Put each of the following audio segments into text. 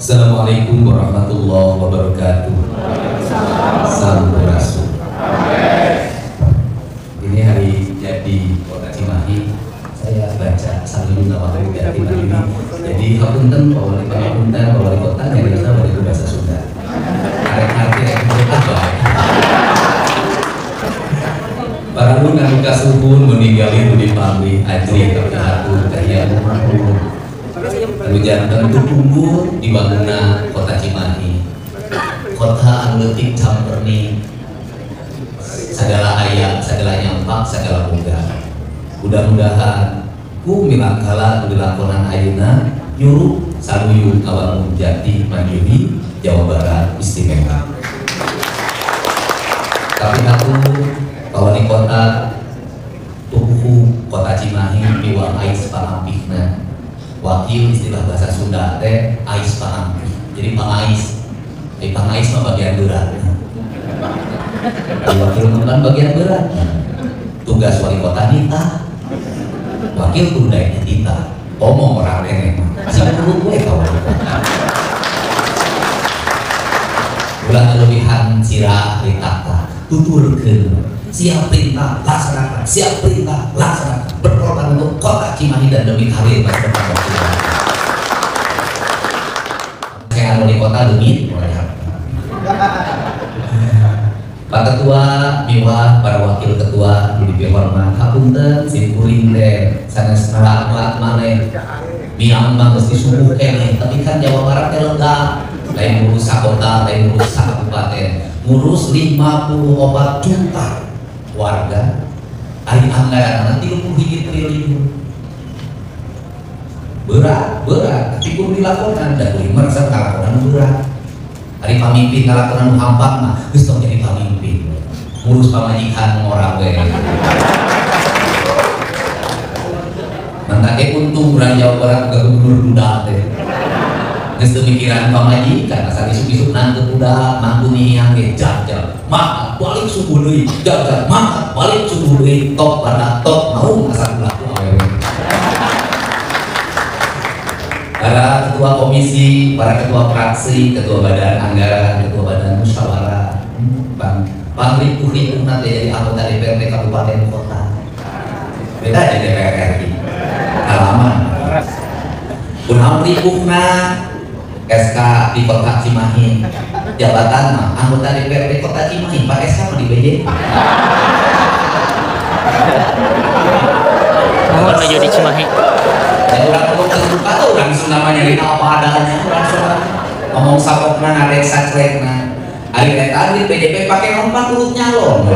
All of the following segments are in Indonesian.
Assalamualaikum warahmatullahi wabarakatuh. Sampurasun. Ini hari jadi Kota Cimahi. Saya baca sambil nama dari Jati ini. Jadi hapunten bahwa wali kota yang biasa dari bahasa Sunda. Arti apa? Para nungan kasuhun meninggali budi pamri ajri tapi atur kahian lalu jantan tumbuh di bangunan Kota Cimahi, kota anu leutik camperni, segala ayat, segala nyampak, segala munggah. Mudah-mudahan ku milangkala dilakonan ayeuna yuru saluyu kawangun Jati Mandiri Jawa Barat istimewa. Tapi aku kawani kota tubuh Kota Cimahi miwah ais panampihna. Wakil istilah bahasa Sunda teh ais panampih. Jadi pangais. Pangais mah bagian berat. Wakil bukan bagian berat. Tugas wali kota nita. Wakil tundainya nita. Omong orang rene. Masih perlu gue kawan. Ulah kelebihan sirah ritata. Tuturkeun. Siap perintah, laksanakan. Siap perintah, laksanakan. Berkorban untuk Kota Cimahi dan demi karir masa depan kita. Saya wali kota demi Pak Ketua, miwah para wakil ketua di hormat hapunten simpuring teh sanes naramat maneh miambang geus disubuh keneh tapi kan Jawa Barat teh lega lain ngurus sakota lain ngurus kabupaten ngurus 54 juta warga ari anggaran 31 triliun berat tapi pun dilakukan dan merasa ngalakonan berat hari pamimpin ngalakonan hampak mah geus tong jadi pamimpin ngurus pamajikan ngora we mantake untung urang Jawa Barat ke gubernur duda teh geus teu mikiran pamajikan asal isuk-isuk nangkep budak mangkuni yang ge jajal mah balik subuh deui jajal mah balik subuh deui top pada top mau asal laku awewe. Para ketua komisi, para ketua fraksi, ketua badan anggaran, ketua badan musyawarah, pamrih nanti jadi anggota DPRD Kabupaten Kota. Beda jadi DPR RI. Halaman. Pamrih SK di Kota Cimahi. Jabatan mah anggota DPRD Kota Cimahi, Pak SK mah di BJ. Nomor maju di Cimahi. Dan orang ngomong terbuka tuh orang namanya di apa adanya orang soal ngomong sapokna ngarek sacrekna hari tadi PDP pakai lompat urut nyalon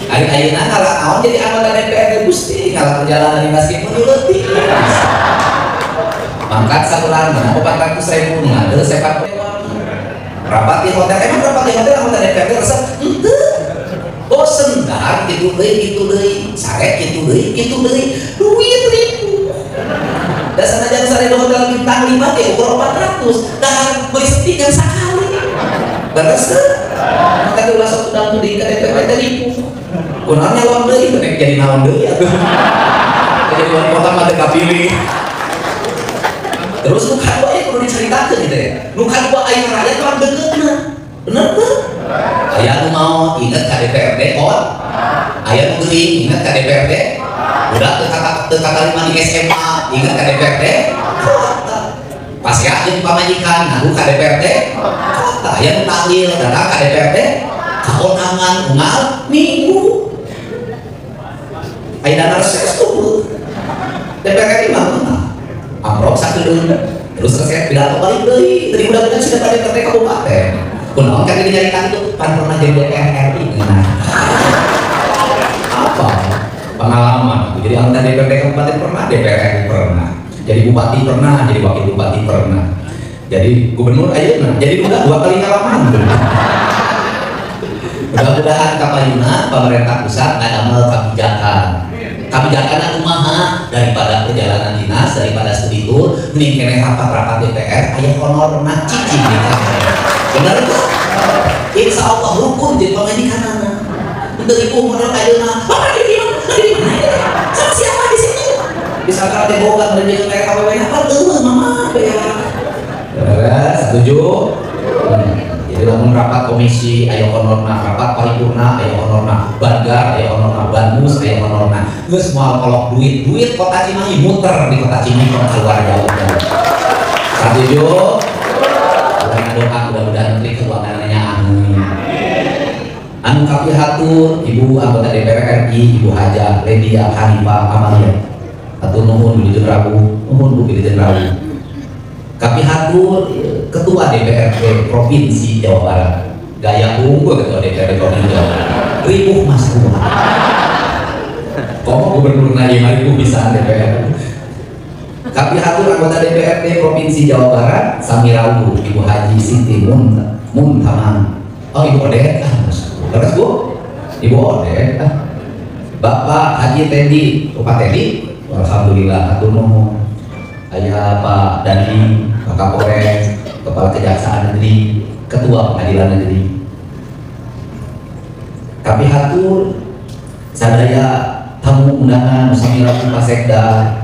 hari ayeuna kalau awal jadi anggota DPRD Gusti kalau perjalanan dinas kieu leutik mangkat saluran mah 400.000 ngade sepak rapat di hotel emang rapat di hotel anggota DPRD resep henteu bosen dah gitu deui sare gitu deui duit ribu dan sanajan sare di hotel bintang 5 teh ukur 400 dan beli sepikan sekali beres teh ulah sok udang tuh di DPRD ribu kunaon nyalon deui benek jadi naon deui atuh jadi wali kota mah teu kapilih terus nu kadua aya kudu diceritakeun gitu ya nu kadua aya rakyat mah deuketna bener teu aya nu mau inget ka DPRD on aya nu geuring inget ka DPRD udah teu katalima di SMA inget ka DPRD pas ya jeung pamajikan ngaku ka DPRD aya nu tahlil datang ka DPRD kaonangan unggal minggu aya dana reses tuh DPRD mah amprok sakedeun terus resep pidato balik deui tadi mudah-mudahan sudah pada DPRD kabupaten kunaon kan dinyarikan itu pan pernah jadi DPR RI apa pengalaman jadi anggota DPRD kabupaten pernah DPR RI pernah jadi bupati pernah jadi wakil bupati pernah jadi gubernur ayeuna jadi udah 2 kali ngalaman mudah-mudahan kapayuna pemerintah pusat ngadamel kebijakan kumaha daripada perjalanan dinas daripada studi tour mending keneh rapat-rapat DPR aya honor pernah cicing bener tuh insya Allah hukum jadi pemajikanana dari honor ayeuna bapak di mana sama siapa di situ misalkan ada boga menjadi kayak KWW apa tuh mama ya Setuju? Jadi lamun rapat komisi ayo honorna, rapat paripurna ayo honorna, Banggar ayo honorna, Banmus ayo honorna. Geus moal kolok duit kota Cimahi muter di kota Cimahi keluar jauh. Setuju? Urang doa mudah-mudahan Menteri Keuangan nanya amin. Anu kapihatur Ibu anggota DPR RI, Ibu Haja Ledia Hanifah Amalia. Atur nuhun Bilih Rabu, nuhun Bu Bilih Rabu. Kapihatur Ketua DPRD Provinsi Jawa Barat, gaya unggul Ketua DPRD Provinsi Jawa Barat, ribuh Mas Kumah. Kok gubernur nanya ribuh bisa DPR. Kapihatur anggota DPRD Provinsi Jawa Barat, Samirawu, Ibu Haji Siti Muntaman. Oh Ibu Odeh, terus Bu, Ibu Odeh, Bapak Haji Teddy, Bapak Teddy, alhamdulillah atur nuhun. Ayah Pak Dandi, Pak Kapolres, Kepala Kejaksaan Negeri, Ketua Pengadilan Negeri. Kapihatur sadaya tamu undangan Samirawu Sekda,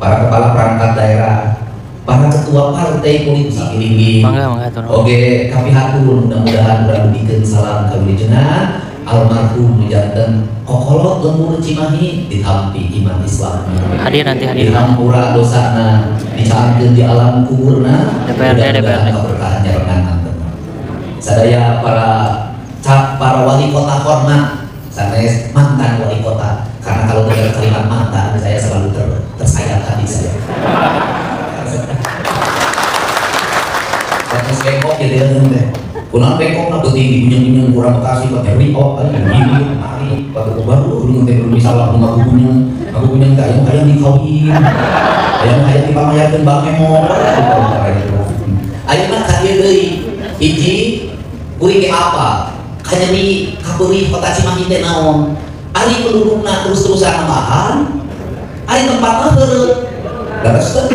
para kepala perangkat daerah, para ketua partai politik ini. Oke, kapihatur mudah-mudahan urang dikeun salam kawilujengan almarhum janten kokolot lembur Cimahi ditampi iman Islam. Hadir nanti hadir. Dihampura dosana, dicampur di alam kuburna. DPRD. Keberkahannya rengan. Sadaya para wali kota hormat, sanes mantan wali kota. Karena kalau dengar kalimat mantan, saya selalu tersayat hati saya. Terus bengkok ya dia deh. Kunang bengkok nak tinggi punya kurang Bekasi pakai riok ini mari pada baru belum tentu misalnya aku punya enggak yang ayam dikawin ayam dipamerkan bang emor ayam mah kadia deui hiji kuring ke apa kanya di kabeuring kota Cimahi teh naon ari pendudukna terus-terusan nambahan ari tempatna heureut leres teh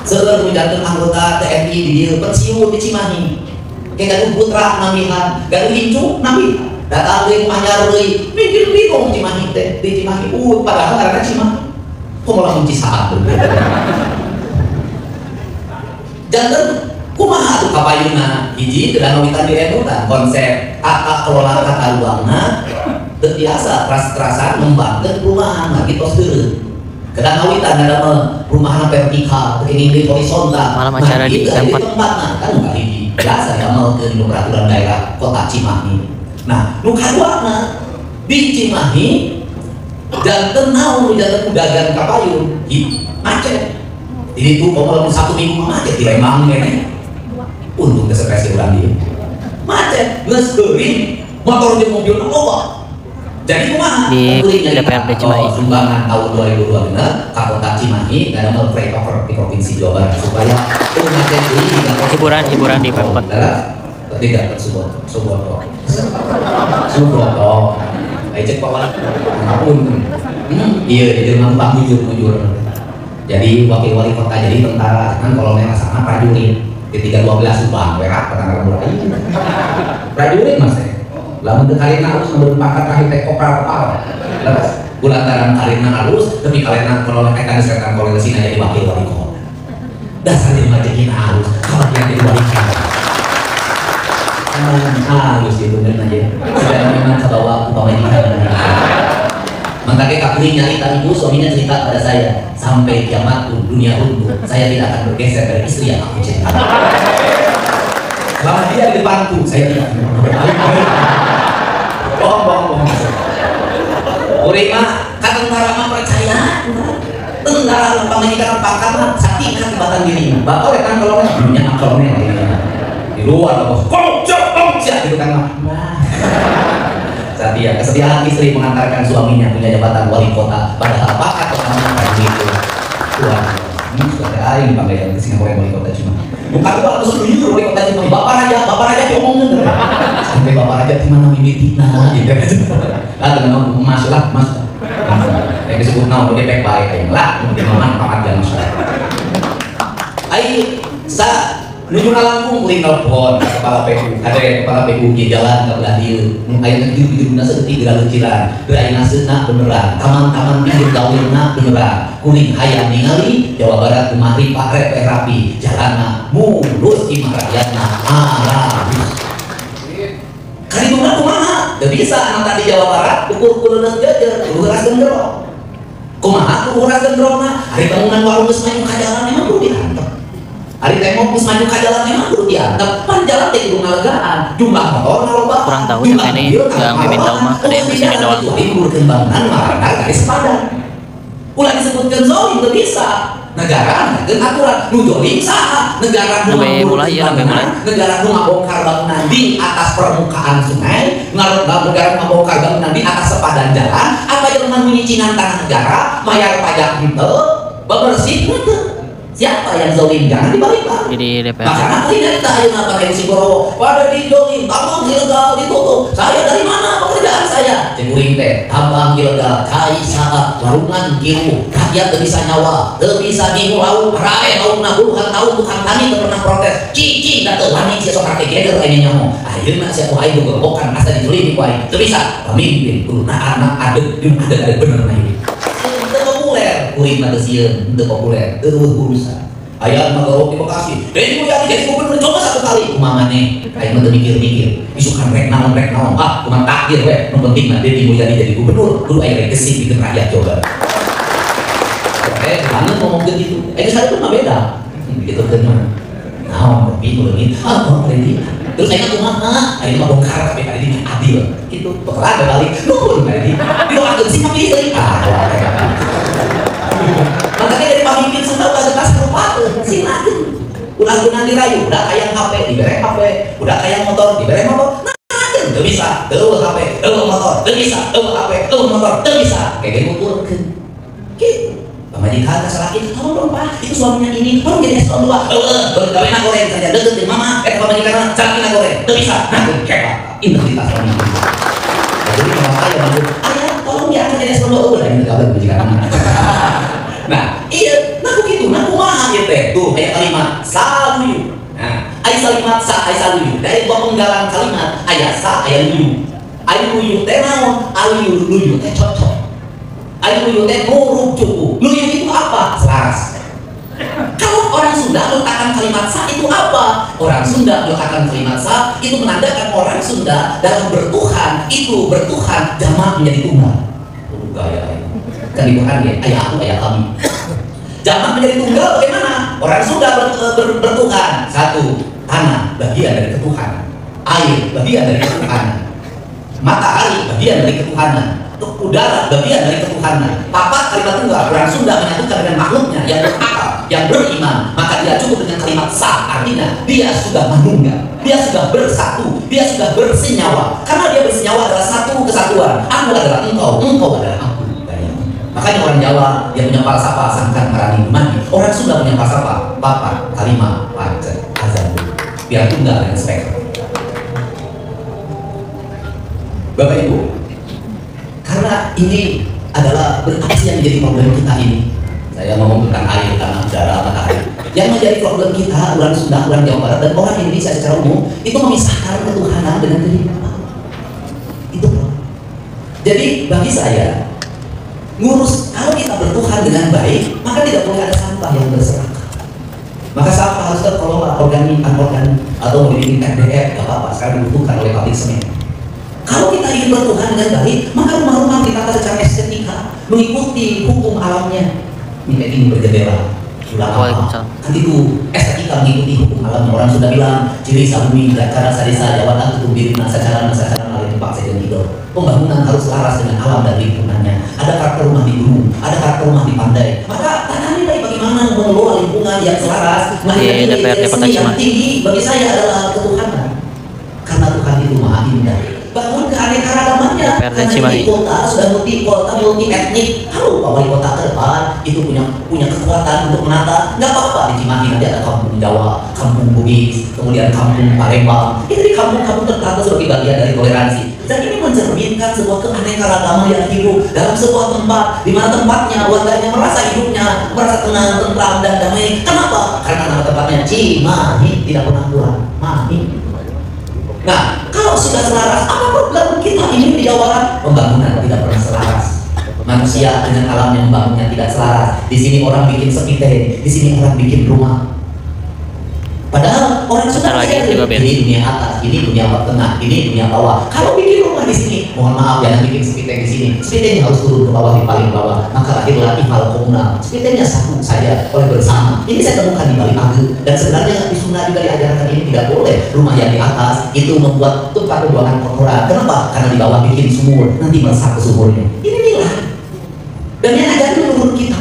seueur janten anggota TNI di dieu pensiun di Cimahi. Kayak gaduh putra namihan, gaduh incuk namihan. Datang deui anyar deui, mikir bingung Cimahi teh, di Cimahi padahal karena Cimahi. Kok malah kunci saat tuh. Janten kumaha tuh kapayuna? Hiji teu ngawitan diremutan konsep tata kelola tata ruangna teu biasa teras-terasan ngembangkeun perumahan lagi tos teureun. Kadang ngawitan ada perumahan vertikal, ini horizontal. Malam acara di tempatna kan enggak hiji. Biasa ya ke peraturan daerah kota Cimahi. Nah, nu kaduana di Cimahi janten naon janten dagang kapayun macet. Jadi itu kalau 1 minggu macet di Lembang ini. Untung kesekresi urang dia. Macet, geus geuring, motor jeung mobil loba. Jadi kumaha? Di DPRD Cimahi. Sumbangan tahun 2020 ka kota Cimahi ada flyover di Provinsi Jawa Barat supaya macet ini hiburan di Pemkot. Tidak Suboto. Cek Pak Wali. Ampun. Iya, jadi memang jujur. Jadi wakil wali kota jadi tentara kan kolonel sama prajurit. Di 312 Subang, berak petanggal mulai. Prajurit Mas. Lamun teu karina harus memberi pangkat rahit teh kopral kepala. Leres kulantaran karina halus tapi kalena kolonel kan setan kolonel sini jadi wakil wali kota. Dasar jadi majekin halus, kalau yang jadi wali kota. Halus itu bener aja. Sudah memang kebawa pemerintahan. Makanya kapling nyarita ibu suaminya cerita pada saya sampai kiamat pun dunia runtuh saya tidak akan bergeser dari istri yang aku cintai. Selama dia di depanku saya tidak bohong. Urang mah ka tentara mah percaya. Tentara pamanikan pangkat mah sakinah batang diri. Bapak rek kan kolonel punya kolonel di luar bos. Komcak gitu kan mah. Setia kesetiaan istri mengantarkan suaminya punya jabatan wali kota padahal pakat orang begitu. Tuhan, ini sudah aing panggilan ke Singapura wali kota cuma. Bukan gua harus jujur wali kota cuma. Bapak raja diomongin. Sampai bapak raja di mana mimitina gitu. Lah dengan mas. Yang disebut nama dia baik lah, mungkin manfaat dan masyarakat. Aing Nuju Lampung kuring telepon kepala PU, kepala PU di jalan ke belah dieu. Aya ngejur-jurna seperti geura leuciran, geura naseuna beneran, taman-taman pinggir gawirna beneran. Kuring hayang ningali Jawa Barat kemari Pak Repe rapi, jalanna mulus imah rakyatna alami. Kadituna kumaha? Teu bisa anu tadi Jawa Barat ukur leuneus jejer, kudu geras gendrong. Kumaha kudu geras gendrongna? Ari bangunan warung geus maju ka jalan emang kudu diantep. Hari tembok geus maju ka jalan memang kudu diantep. Pan jalan teh kudu ngalegaan. Jumlah motor ngaloba. Kurang tahu ya ini yang Mimin tahu mah ada yang bisa doang. Kudu bangunan marana garis padan. Ulah disebutkeun zolim teu bisa. Negara ngakeun aturan nu zolim saha? Negara nu mulai negara nu ngabongkar bangunan di atas permukaan sungai, negara ngabongkar bangunan di atas sepadan jalan, apa yang menyicinan tanah negara, bayar pajak henteu, bebersih henteu. Siapa yang zolim? Jangan dibalik-balik. Jadi DPR. Makanya tidak tanya pakai Sigoro. Pada di zolim, tambang ilegal ditutup. Saya dari mana pekerjaan saya? Cemuring teh, tambang ilegal, kai saha, warungan kiru, rakyat teu bisa nyawa, teu bisa diulau, rae launa puluhan tahun tukang tani teu pernah protes. Cici da teu wani sia sok kakek geger aya nyaho. Ayeuna sia ku aing gebokan asa dijolimi ku aing. Teu bisa pamimpin kudu anak adeg bener na ieu. Kuring mah sieun teu populer, teu urusan. Aya Magoro di Bekasi. Jadi Mulyadi jadi gubernur coba satu kali. Kumaha maneh? Aing mah teu mikir-mikir. Isukan rek naon. Ah, kumaha takdir we. Nu penting mah Dedi Mulyadi jadi gubernur, kudu aya legacy bikin rakyat coba. Kangen ngomong gitu. Saya tuh mah beda. Gitu kan. Naon bingung lagi. Ah, kok Dedi. Terus aing kumaha? Aing mah bongkar tapi kali ini adil. Gitu. Pokoknya ada balik. Nuhun Dedi. Didoakeun sih tapi deui. Makanya dari pamimpin Sunda udah jelas kabupaten silakan udah guna dirayu udah kayak HP diberi HP udah kayak motor diberi motor nah itu bisa tuh HP tuh motor tuh bisa tuh HP tuh motor tuh bisa kayak gitu turun gitu pemajikan kasar laki tolong dong Pak itu suaminya ini tolong jadi S2 baru kawin nak goreng saja deketin mama pemajikan cari nak goreng tuh bisa nah kayak integritas suami jadi mama saya bantu ayah tolong dia jadi S2 udah ini kabar pemajikan nah iya nah begitu nah kumaha ieu teh tuh aya kalimat saluyu nah aya kalimat sa aya saluyu dari dua penggalan kalimat aya sa aya luyu aya luyu teh naon aluyu luyu teh cocok aya luyu teh muruk cukup luyu itu apa selaras kalau orang Sunda letakkan kalimat sa itu apa orang Sunda letakkan kalimat sa itu menandakan orang Sunda dalam bertuhan itu bertuhan jamak menjadi tunggal gaya kan dibukan ya ayah aku ayah kami jamak menjadi tunggal bagaimana orang Sunda bertuhan satu tanah bagian dari ketuhanan air bagian dari ketuhanan matahari bagian dari ketuhanan udara bagian dari ketuhanan papat kalimat tunggal orang Sunda menyatukan dengan makhluknya yang berakal yang beriman maka dia cukup dengan kalimat sah artinya dia sudah menunggal dia sudah bersatu dia sudah bersenyawa karena dia bersenyawa adalah satu kesatuan aku adalah engkau adalah aku. Makanya orang Jawa yang punya falsafah sangkan marani mandi. Orang Sunda punya falsafah bapak kalima pancet azan biar tunggal dengan spektrum. Bapak Ibu, karena ini adalah apa sih yang menjadi problem kita ini? Saya ngomong tentang air, tanah, udara, matahari. Yang menjadi problem kita orang Sunda, orang Jawa Barat dan orang Indonesia secara umum itu memisahkan ketuhanan dengan kehidupan. Itu. Jadi bagi saya ngurus kalau kita bertuhan dengan baik maka tidak boleh ada sampah yang berserakan maka sampah harus terkelola organik anorganik atau memiliki RDF gak apa-apa sekarang dibutuhkan oleh pabrik semen kalau kita ingin bertuhan dengan baik maka rumah-rumah ditata secara estetika mengikuti hukum alamnya ini berjendela sudah apa kan itu estetika mengikuti hukum alamnya orang sudah bilang ciri sabumi karena sadisa jawatan tutup diri secara tempat saja tidur. Pembangunan harus selaras dengan alam dan lingkungannya. Ada karakter rumah di gunung, ada karakter rumah di pantai. Maka tanahnya baik bagaimana mengelola lingkungan yang selaras, DPRD Kota yang tinggi bagi saya adalah ketuhanan. Karena Tuhan itu maha indah. Bangun keanekaragamannya. Karena di kota sudah multi etnik. Tahu Pak Wali Kota ke depan itu punya kekuatan untuk menata. Nggak apa-apa di Cimahi nanti ada kampung Jawa, kampung Bugis, kemudian kampung Palembang. Itu di kampung-kampung tertata sebagai bagian dari toleransi. Dan ini mencerminkan sebuah keanekaragaman yang hidup dalam sebuah tempat di mana tempatnya warganya merasa hidupnya merasa tenang, tentram dan damai. Kenapa? Karena nama tempatnya Cimahi. tidak pernah kurang. Mami. Nah, kalau sudah selaras, apa problem kita ini di Jawa Barat? Pembangunan tidak pernah selaras. Manusia dengan alam yang membangunnya tidak selaras. Di sini orang bikin sepite, di sini orang bikin rumah. Padahal orang sudah ini dunia atas, ini dunia tengah, ini dunia bawah. Kalau bikin rumah di sini, mohon maaf jangan bikin sepite di sini. Sepitenya harus turun ke bawah, di paling bawah. Maka lahirlah IFAL komunal. Sepitenya satu saja oleh bersama. Ini saya temukan di Bali Age. Dan sebenarnya di Sunda juga diajarkan ini tidak boleh. Rumah yang di atas itu membuat tempat pembuangan kotoran. Kenapa? Karena di bawah bikin sumur, nanti meresap ke sumurnya. Ini nilai. Dan yang ajarin menurut kita.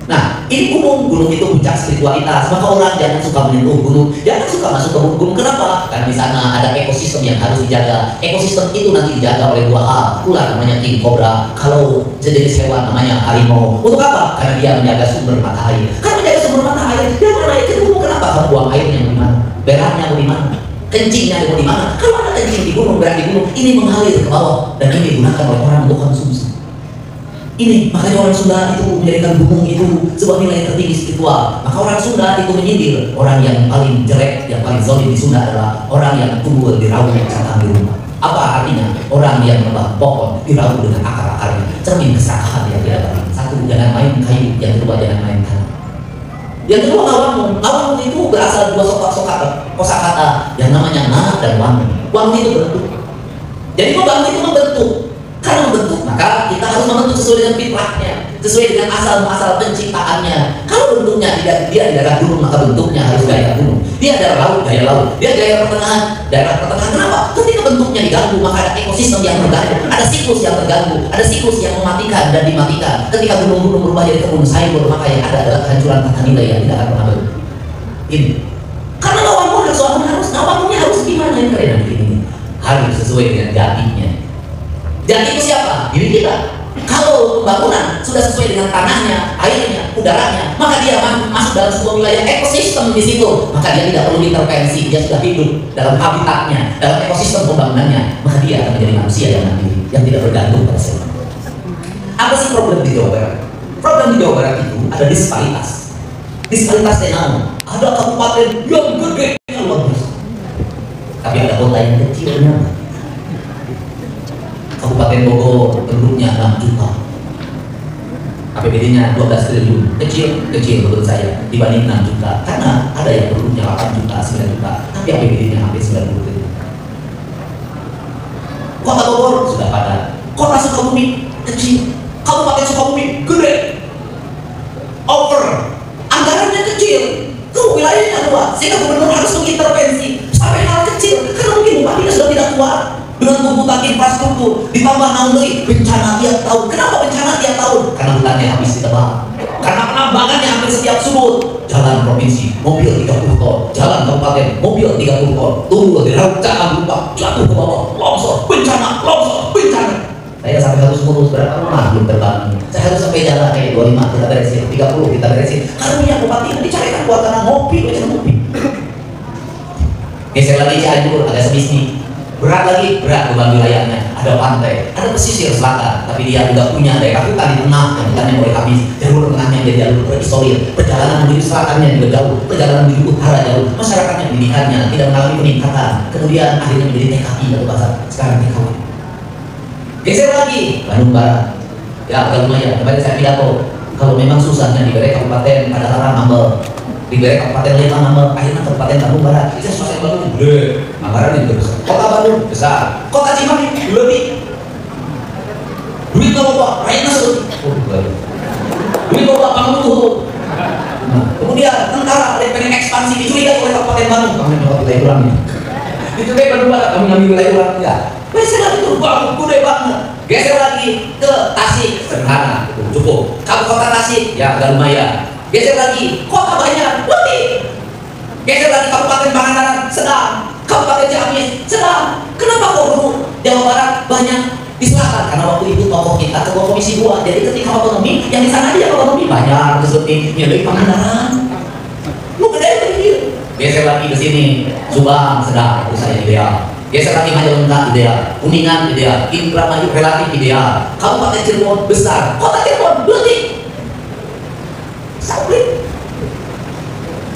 Nah, ini gunung itu puncak spiritualitas. Maka orang jangan suka menyentuh gunung, jangan suka masuk ke gunung. Kenapa? Karena di sana ada ekosistem yang harus dijaga. Ekosistem itu nanti dijaga oleh dua hal. Ular namanya king cobra, kalau jenis hewan namanya harimau. Untuk apa? Karena dia menjaga sumber mata air. Karena menjaga sumber mata air, dia mau naik ke gunung. Kenapa? Kamu buang airnya di mana? Beraknya di mana? Kencingnya di mana? Kalau ada kencing di gunung, berak di gunung, ini mengalir ke bawah dan ini digunakan oleh orang untuk konsumsi. Ini makanya orang Sunda itu menjadikan gunung itu sebuah nilai tertinggi spiritual. Maka orang Sunda itu menyindir orang yang paling jelek, yang paling zalim di Sunda adalah orang yang tumbuh di raung yang catang di rumah. Apa artinya? Orang yang menebang pohon di raung dengan akar-akarnya, cermin keserakahan yang tidak baik. Satu, jangan main kayu. Yang kedua, jangan main tanah. Yang kedua, ngawangun. Ngawangun itu berasal dua kosakata yang namanya na dan wangun. Wangun itu bentuk. Jadi membangun itu membentuk. Karena membentuk, maka kita harus membentuk sesuai dengan fitrahnya, sesuai dengan asal-muasal penciptaannya. Kalau bentuknya dia di daerah gunung, maka bentuknya harus daerah gunung. Dia daerah laut, daerah laut. Dia daerah pertengahan, daerah pertengahan. Kenapa? Ketika bentuknya diganggu, maka ada ekosistem yang terganggu, ada siklus yang terganggu, ada siklus yang mematikan dan dimatikan. Ketika gunung-gunung berubah jadi kebun sayur, maka yang ada adalah kehancuran tata nilai yang tidak akan pernah berhenti. Ini. Karena lawanmu harus gimana yang keren ini? Harus sesuai dengan jatinya. Dan itu siapa? Diri kita. Kalau pembangunan sudah sesuai dengan tanahnya, airnya, udaranya, maka dia masuk dalam sebuah wilayah ekosistem di situ. Maka dia tidak perlu intervensi, dia sudah hidup dalam habitatnya, dalam ekosistem pembangunannya. Maka dia akan menjadi manusia yang mandiri, yang tidak bergantung pada siapa. Apa sih problem di Jawa Barat? Problem di Jawa Barat itu ada disparitas. Disparitas tenang. Ada kabupaten yang gede, yang luar biasa. Tapi ada kota yang kecilnya. Kabupaten Bogor penduduknya 6 juta, APBD-nya 12 triliun, kecil menurut saya dibanding 6 juta. Karena ada yang penduduknya 8 juta, 9 juta, tapi APBD-nya hampir 90 triliun. Kota Bogor sudah padat, kota Sukabumi kecil, Kabupaten Sukabumi gede, over, anggarannya kecil, wilayahnya luas, sehingga gubernur harus mengintervensi sampai hal kecil, karena mungkin bupatinya sudah tidak kuat. Dengan tuntutan infrastruktur ditambah nanti bencana tiap tahun. Kenapa bencana tiap tahun? Karena hutannya habis ditebang, karena penambangannya hampir setiap sudut. Jalan provinsi mobil 30 ton, jalan kabupaten mobil 30 ton, turun di rancangan lupa, jatuh ke bawah, longsor, bencana, Saya sampai harus ngurus berapa rumah belum terbangun. Saya harus sampai jalan kayak 25 kita beresin, 30 kita beresin. Karena minyak bupati dicarikan buat tanah ngopi, Geser lagi Cianjur ada sebisnis. Berat beban wilayahnya, ada pantai, ada pesisir selatan, tapi dia juga punya daerah hutan di tengah yang hutannya mulai habis, jalur tengahnya menjadi jalur terisolir, perjalanan menuju selatannya juga jauh, perjalanan menuju utara jauh, masyarakatnya pendidikannya tidak mengalami peningkatan, kemudian akhirnya menjadi TKI atau bahasa sekarang TKW. Geser lagi Bandung Barat, ya agak lumayan. Kemarin saya pidato, kalau memang susahnya di kabupaten pada larang nambel, di kabupaten Lembang nambel, akhirnya kabupaten Bandung Barat, itu suasana Bandung gede. Anggaran itu besar. Kota Bandung besar. Kota Cimahi lebih. Duit bawa rakyatnya sebut. Duit bawa panggung. Kemudian tentara pengen ekspansi dicurigai oleh Kabupaten Bandung. Kamu ngambil wilayah urangnya. Dicurigai Bandung Barat, kamu ngambil wilayah urangnya. Geser itu bangun gede banget. Geser lagi ke Tasik, sederhana, cukup. Kota Tasik, ya agak lumayan. Geser lagi kota banyak, lebih. Geser lagi Kabupaten Pangandaran, sedang. Kabupaten Ciamis sedang. Kenapa kok dulu Jawa Barat banyak di selatan? Karena waktu itu tokoh kita ketua komisi 2. Jadi ketika otonomi yang di sana dia otonomi banyak kesulitan nyelip Pangandaran. Lu gede begini. Geser lagi ke sini Subang sedang, itu saya ideal. Geser lagi Majalengka ideal, Kuningan ideal, Indramayu relatif ideal. Kabupaten Cirebon besar, kota Cirebon berarti. Sabri.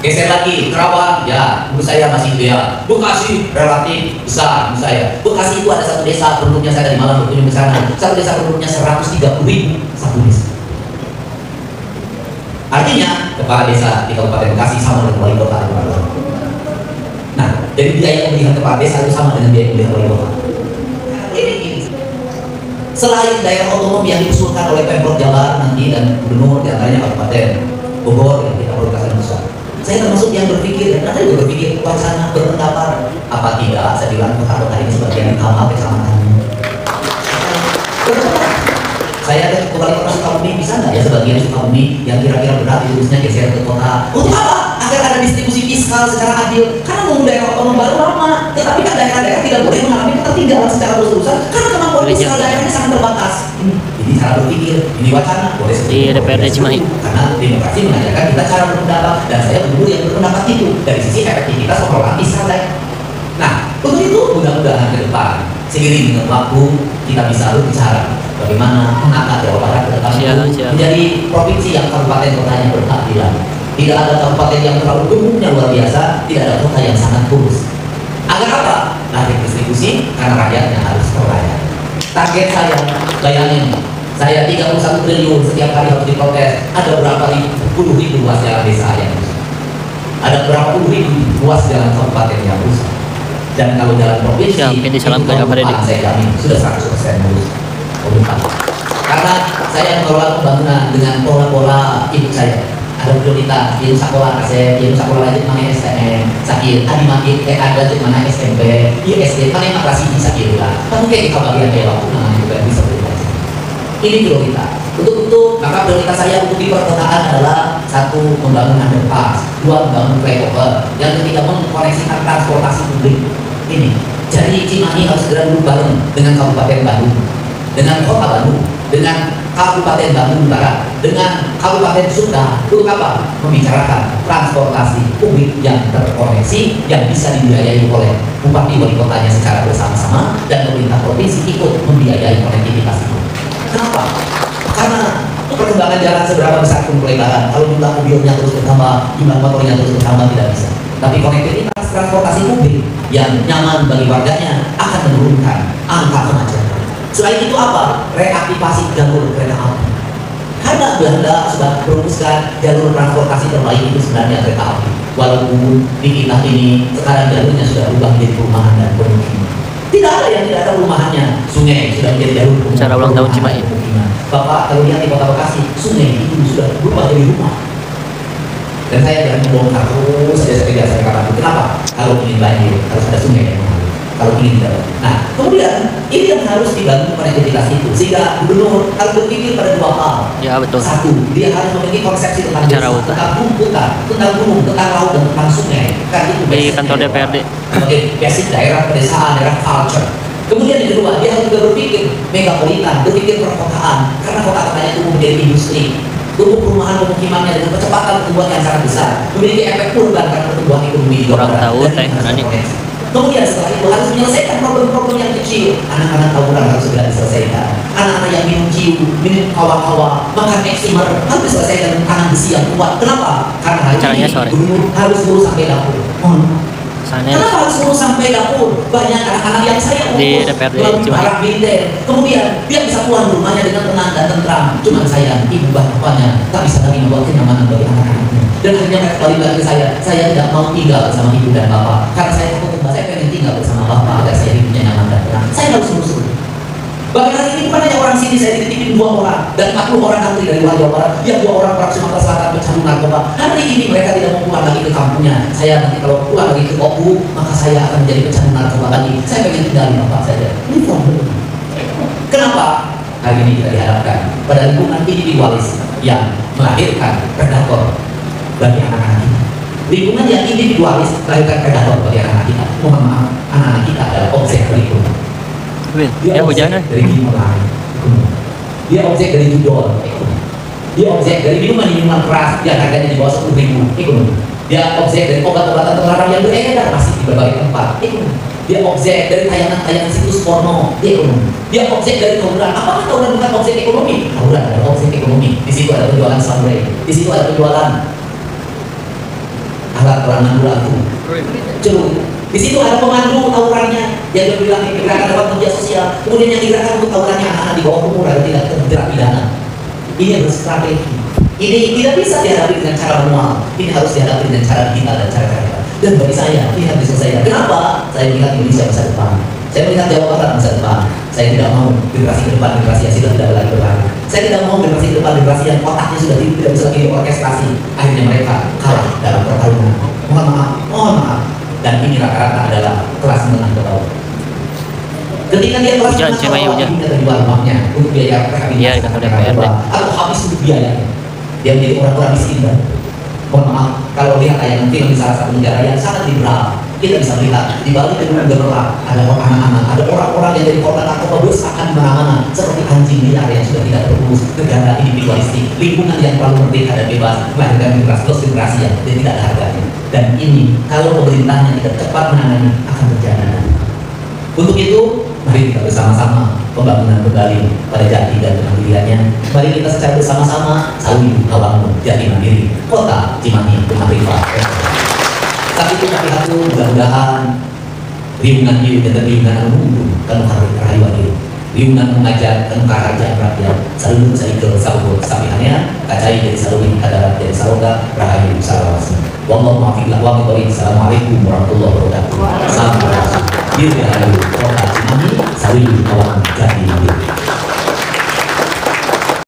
Geser lagi, Kerawang, ya, menurut saya masih ideal. Bekasi relatif besar menurut saya. Bekasi itu ada satu desa penduduknya, saya dari Malang berkunjung ke sana. Satu desa penduduknya 130.000 satu desa. Artinya kepala desa di Kabupaten Bekasi sama dengan wali kota. Nah, jadi biaya pemilihan kepala desa itu sama dengan biaya pemilihan wali kota. Ini. Selain daerah otonom yang diusulkan oleh Pemprov Jabar nanti dan gubernur diantaranya Kabupaten Bogor yang kita prioritaskan besar. Saya termasuk yang berpikir, dan ada juga berpikir wacana berpendapat apa tidak saya bilang kota-kota ini sebagian utama kecamatan. Saya ada kembali ke Sukabumi, bisa nggak ya sebagian Sukabumi yang kira-kira berat diurusnya geser ke kota? Untuk apa? Agar ada distribusi fiskal secara adil. Karena mau daerah otonom baru lama, tetapi kan daerah-daerah tidak boleh mengalami ketertinggalan secara terus-terusan karena kemampuan fiskal daerahnya sangat terbatas. Ini cara berpikir, ini wacana boleh Di DPRD Cimahi. karena demokrasi mengajarkan kita cara berpendapat dan saya dulu yang berpendapat itu dari sisi efektivitas pengelolaan fiskal daerah. Nah, untuk itu mudah-mudahan ke depan seiring dengan waktu kita bisa berbicara bagaimana mengangkat Jawa Barat ke depan itu menjadi provinsi yang kabupaten kotanya berkeadilan. Tidak ada kabupaten yang terlalu gemuknya luar biasa, tidak ada kota yang sangat kurus. Agar apa? Lari distribusi karena rakyatnya harus terlayani. Target saya, bayangin, saya 31 triliun setiap hari harus diprotes. Ada berapa puluh ribu luas jalan desa yang rusak? Ada berapa puluh ribu luas jalan kabupaten yang rusak? Dan kalau jalan provinsi, ya, mungkin disalamkan kepada saya jamin sudah 100% lulus. Karena saya mengelola pembangunan dengan pola-pola ibu saya. Ada prioritas, yang sekolah kasih, yang sekolah lanjut mana STM, sakit, adi makin, ada lanjut mana SMP, ISD, mana yang makrasi bisa lah. Kamu kayak kita bagian kayak waktu namanya juga bisa prioritas. Ini prioritas. Untuk itu, maka prioritas saya untuk di perkotaan adalah satu, membangun underpass, dua, membangun flyover, yang ketiga mengkoneksikan transportasi publik. Ini, jadi Cimahi harus segera duduk bareng dengan Kabupaten Bandung, dengan Kota Bandung, dengan Kabupaten Bandung Barat, dengan Kabupaten Sunda. Untuk apa? Membicarakan transportasi publik yang terkoneksi yang bisa dibiayai oleh bupati wali kotanya secara bersama-sama dan pemerintah provinsi ikut membiayai konektivitas itu. Kenapa? Karena perkembangan jalan seberapa besar pun pelebaran, kalau jumlah mobilnya terus bertambah, jumlah motornya terus bertambah tidak bisa. Tapi konektivitas transportasi publik yang nyaman bagi warganya akan menurunkan angka kemacetan. Selain itu apa? Reaktivasi jalur kereta api. Karena Belanda sudah merumuskan jalur transportasi terbaik itu sebenarnya kereta api. Walaupun di kita ini sekarang jalurnya sudah berubah menjadi perumahan dan pemukiman. Tidak ada yang tidak ada perumahannya. Sungai sudah menjadi jalur perumahan. Cara ulang tahun Cimahi. Bapak kalau lihat di Kota Bekasi, sungai itu sudah berubah jadi rumah. Dan saya jangan membongkar terus saja saya katakan. Kenapa? Kalau ingin banjir harus ada sungai yang mengalir. Kalau ingin tidak. Nah, kemudian ini yang harus dibangun konektivitas itu sehingga gubernur harus berpikir pada dua hal. Ya betul. Satu, dia harus memiliki konsepsi tentang Secara desa, utuh. tentang hutan, tentang gunung, tentang laut dan tentang sungai. Kan itu Di kantor DPRD. sebagai basic daerah pedesaan, daerah culture. Kemudian yang kedua, dia harus juga berpikir megapolitan, berpikir perkotaan, karena kota-kotanya itu menjadi industri. Tumbuh perumahan pemukimannya dengan kecepatan pertumbuhan yang sangat besar, memiliki efek urban karena pertumbuhan ekonomi di Kurang tahu teh Nani. Kemudian setelah itu harus menyelesaikan problem-problem yang kecil. Anak-anak tawuran harus segera diselesaikan. Anak-anak yang minum ciu, minum hawa-hawa, makan eksimer harus diselesaikan dengan tangan besi yang kuat. Kenapa? Karena hari Caranya ini sore. gubernur harus urus sampai dapur. Sana Kenapa harus urus sampai dapur? Banyak anak-anak yang saya Di urus DPRD melalui Cimahi. para militer. Kemudian dia bisa pulang rumahnya dengan tenang dan tentram. Cuman saya, ibu bapaknya tak bisa lagi membuat kenyamanan bagi anak-anaknya. Dan akhirnya mereka kembali lagi ke saya tidak mau tinggal bersama ibu dan bapak. Karena saya takut saya pengen tinggal bersama bapak agar saya hidupnya nyaman dan tenang. Saya harus urus. Bahkan hari ini bukan hanya orang sini, saya dititipin 2 orang dan 40 orang antri dari luar Jawa Barat, yang 2 orang orang Sumatera Selatan pecandu narkoba. Hari ini mereka tidak mau pulang lagi ke kampungnya. Saya nanti kalau pulang lagi ke Oku, maka saya akan menjadi pecandu narkoba lagi. Saya pengen tinggal di bapak saja. Ini problem. Kenapa? Hari ini kita dihadapkan pada lingkungan individualis yang melahirkan predator bagi anak-anak kita. Lingkungan yang individualis melahirkan predator bagi anak-anak kita. Mohon maaf, anak-anak kita adalah objek lingkungan. Dia hujan dari minuman, dia objek dari judol, dia objek dari minuman keras yang harganya di bawah 10.000, ekonomi. Dia objek dari obat-obatan terlarang yang beredar masih di berbagai tempat, ekonomi. Dia objek dari tayangan-tayangan situs porno, ekonomi. Dia objek dari tawuran. Apakah tawuran bukan objek ekonomi? Tawuran adalah objek ekonomi. Di situ ada penjualan samurai, di situ ada penjualan alat orang mandu lagu. Jeruk. Di situ ada pemandu tawurannya yang dibilang gerakan dapat kerja sosial. Kemudian yang digerakkan untuk tawurannya anak-anak di bawah umur agar tidak terjerat pidana. Ini adalah strategi. Ini tidak bisa dihadapi dengan cara manual. Ini harus dihadapi dengan cara digital dan cara kreatif. Dan bagi saya, ini harus diselesaikan. Kenapa? Saya melihat Indonesia masa depan. Saya melihat Jawa Barat masa depan. Saya tidak mau generasi ke depan, generasi yang sudah tidak lagi berlari. Saya tidak mau generasi ke depan, generasi yang otaknya sudah tidak bisa lagi orkestrasi. Akhirnya mereka kalah dalam pertarungan. Mohon maaf, mohon maaf. Dan ini rata-rata adalah kelas menengah ke bawah. Ketika dia kelas menengah ke bawah, dia terjual uangnya untuk biaya rehabilitasi atau habis untuk biaya. Dia menjadi orang-orang miskin. Mohon maaf, kalau lihat tayangan film di salah satu negara yang sangat liberal, kita bisa melihat di balik gedung gemerlap ada anak-anak, ada orang-orang yang jadi korban narkoba bus akan mana-mana seperti anjing liar yang sudah tidak berurus, negara individualistik, lingkungan yang terlalu merdeka dan bebas, melahirkan generasi yang tidak ada harganya. Dan ini kalau pemerintahnya tidak cepat menangani akan terjadi. Untuk itu, mari kita bersama-sama pembangunan kembali pada jati dan kemandiriannya. Mari kita secara bersama-sama Sawi Kawangun Jati Mandiri, Kota Cimahi, Makrifah. Tapi itu kami hatu mudah-mudahan riungan hiu dan riungan menunggu kanu karayu hiu. Riungan mengajar kanu karaja rakyat selalu saikul sabut sapihannya kacai jadi saluin kadarat jadi saloga rahayu salawasi. Wallahu muwaffiq wa biqaul. Assalamualaikum warahmatullahi wabarakatuh. Salam. Dirgahayu Kota Cimahi, Sawi Kawangun Jati Mandiri.